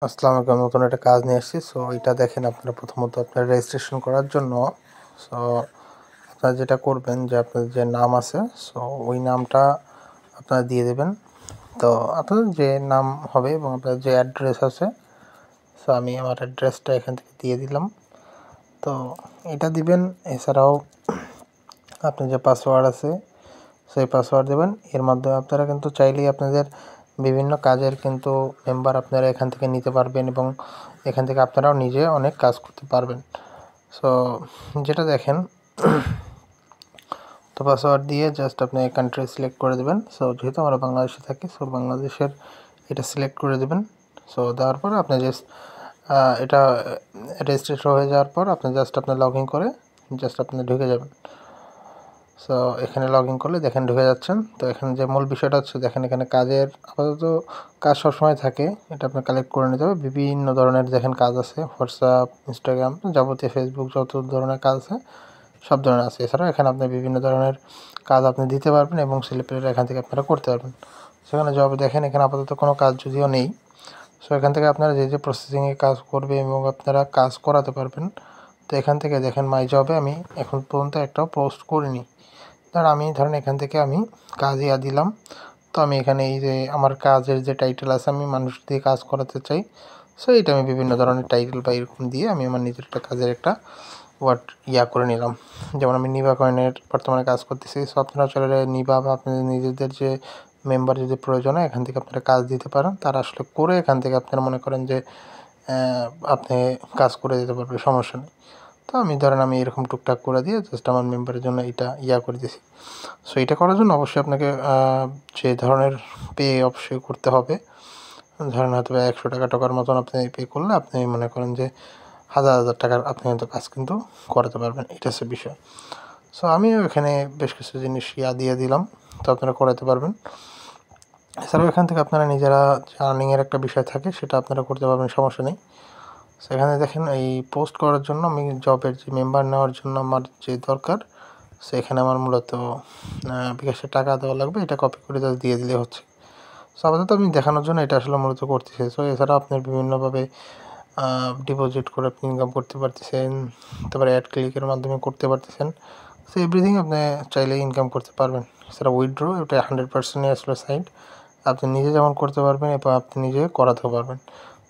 আসসালামু আলাইকুম। নতুন একটা কাজ নিয়ে এসেছি। সো এটা দেখেন, আপনারা প্রথমত আপনার রেজিস্ট্রেশন করার জন্য সো আপনারা যেটা করবেন যে আপনাদের যে নাম আছে সো ওই নামটা আপনারা দিয়ে দেবেন। তো আপনাদের যে নাম হবে এবং আপনাদের যে অ্যাড্রেস আছে সো আমি আমার অ্যাড্রেসটা এখান থেকে দিয়ে দিলাম। তো এটা দিবেন। এছাড়াও আপনার যে পাসওয়ার্ড আছে সেই পাসওয়ার্ড দেবেন। এর মাধ্যমে আপনারা কিন্তু চাইলেই আপনাদের বিভিন্ন কাজের কিন্তু মেম্বার আপনারা এখান থেকে নিতে পারবেন এবং এখান থেকে আপনারাও নিজে অনেক কাজ করতে পারবেন। সো যেটা দেখেন, তো পাসওয়ার্ড দিয়ে জাস্ট আপনি কান্ট্রি সিলেক্ট করে দেবেন। সো যেহেতু আমরা বাংলাদেশে থাকি সো বাংলাদেশের এটা সিলেক্ট করে দেবেন। সো দেওয়ার পর আপনি জাস্ট এটা রেজিস্ট্রেশন হয়ে যাওয়ার পর আপনি জাস্ট আপনি লগ ইন করে জাস্ট আপনি ঢুকে যাবেন। সো এখানে লগ ইন করলে দেখেন ঢুকে যাচ্ছেন। তো এখানে যে মূল বিষয়টা হচ্ছে দেখেন, এখানে কাজের আপাতত কাজ সবসময় থাকে, এটা আপনি কালেক্ট করে নিতে হবে। বিভিন্ন ধরনের দেখেন কাজ আছে, হোয়াটসঅ্যাপ, ইনস্টাগ্রাম, যাবতীয় ফেসবুক, যত ধরনের কাজ আছে সব ধরনের আছে। এছাড়াও এখানে আপনি বিভিন্ন ধরনের কাজ আপনি দিতে পারবেন এবং ছেলেপেলেরা এখান থেকে আপনারা করতে পারবেন। সেখানে জবে দেখেন এখানে আপাতত কোনো কাজ যদিও নেই। সো এখান থেকে আপনারা যে যে প্রসেসিংয়ে কাজ করবে এবং আপনারা কাজ করাতে পারবেন। তো এখান থেকে দেখেন মাই জবে আমি এখন পর্যন্ত একটাও পোস্ট করিনি। আমি ধরেন এখান থেকে আমি কাজ দিলাম। তো আমি এখানে এই যে আমার কাজের যে টাইটেল আছে, আমি মানুষ দিয়ে কাজ করাতে চাই। সো এটা আমি বিভিন্ন ধরনের টাইটেল বা এরকম দিয়ে আমি আমার নিজের একটা কাজের একটা ওয়ার্ড করে নিলাম। যেমন আমি নিবা কয়েনের বর্তমানে কাজ করতেছি। সো আপনারা চলে নিবা বা আপনাদের নিজেদের যে মেম্বার যদি প্রয়োজন হয় এখান থেকে আপনারা কাজ দিতে পারেন। তারা আসলে করে এখান থেকে আপনারা মনে করেন যে আপনি কাজ করে দিতে পারবে, সমস্যা নেই। তো আমি ধরেন আমি এরকম টুকটাক করে দিয়ে জাস্ট আমার মেম্বারের জন্য এটা করে দিয়েছি। সো এটা করার জন্য অবশ্যই আপনাকে যে ধরনের পে অবশ্যই করতে হবে। ধরেন হয়তো বা 100 টাকার মতন আপনি পে করলে আপনি মনে করেন যে হাজার হাজার টাকার আপনি কিন্তু কাজ কিন্তু করাতে পারবেন। এটা হচ্ছে বিষয়। সো আমিও এখানে বেশ কিছু জিনিস দিয়ে দিলাম, তো আপনারা করাতে পারবেন। এছাড়াও এখান থেকে আপনারা নিজেরা যে আর্নিংয়ের একটা বিষয় থাকে সেটা আপনারা করতে পারবেন, সমস্যা নেই। সেখানে দেখেন এই পোস্ট করার জন্য আমি জবের যে মেম্বার নেওয়ার জন্য আমার যে দরকার, সেখানে আমার মূলত বিকাশের টাকা দেওয়া লাগবে। এটা কপি করে জাস্ট দিয়ে দিলে হচ্ছে। সো আপাতত আমি দেখানোর জন্য এটা আসলে মূলত করতেছি। সো এছাড়া আপনার বিভিন্নভাবে ডিপোজিট করে আপনি ইনকাম করতে পারতেছেন, তারপরে অ্যাড ক্লিকের মাধ্যমে করতে পারতেছেন। সো এভরিথিং আপনি চাইলে ইনকাম করতে পারবেন। এছাড়া উইথড্র, এটা 100%ই আসলে সাইট আপনি নিজে যেমন করতে পারবেন এবং আপনি নিজে করাতেও পারবেন।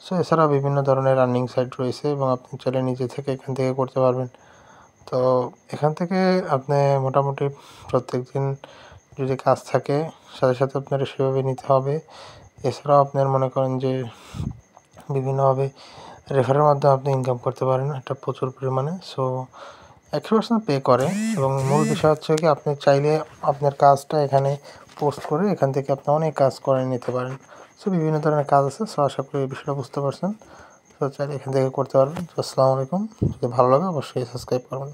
সো এছাড়া বিভিন্ন ধরনের আর্নিং সাইট রয়েছে এবং আপনি চাইলে নিজে থেকে এখান থেকে করতে পারবেন। তো এখান থেকে আপনি মোটামুটি প্রত্যেকদিন যদি কাজ থাকে সাথে সাথে আপনার সেভাবে নিতে হবে। এছাড়াও আপনার মনে করেন যে বিভিন্নভাবে রেফারের মাধ্যমে আপনি ইনকাম করতে পারেন, এটা প্রচুর পরিমাণে। সো 100% পে করে এবং মূল বিষয় হচ্ছে কি আপনি চাইলে আপনার কাজটা এখানে পোস্ট করে এখান থেকে আপনি অনেক কাজ করে নিতে পারেন। সো বিভিন্ন ধরনের কাজ আছে। সো আশা করি এই বিষয়টা বুঝতে পারছেন। তো চাইলে এখান থেকে করতে পারবেন। তো আসসালামু আলাইকুম। যদি ভালো লাগে অবশ্যই সাবস্ক্রাইব করবেন।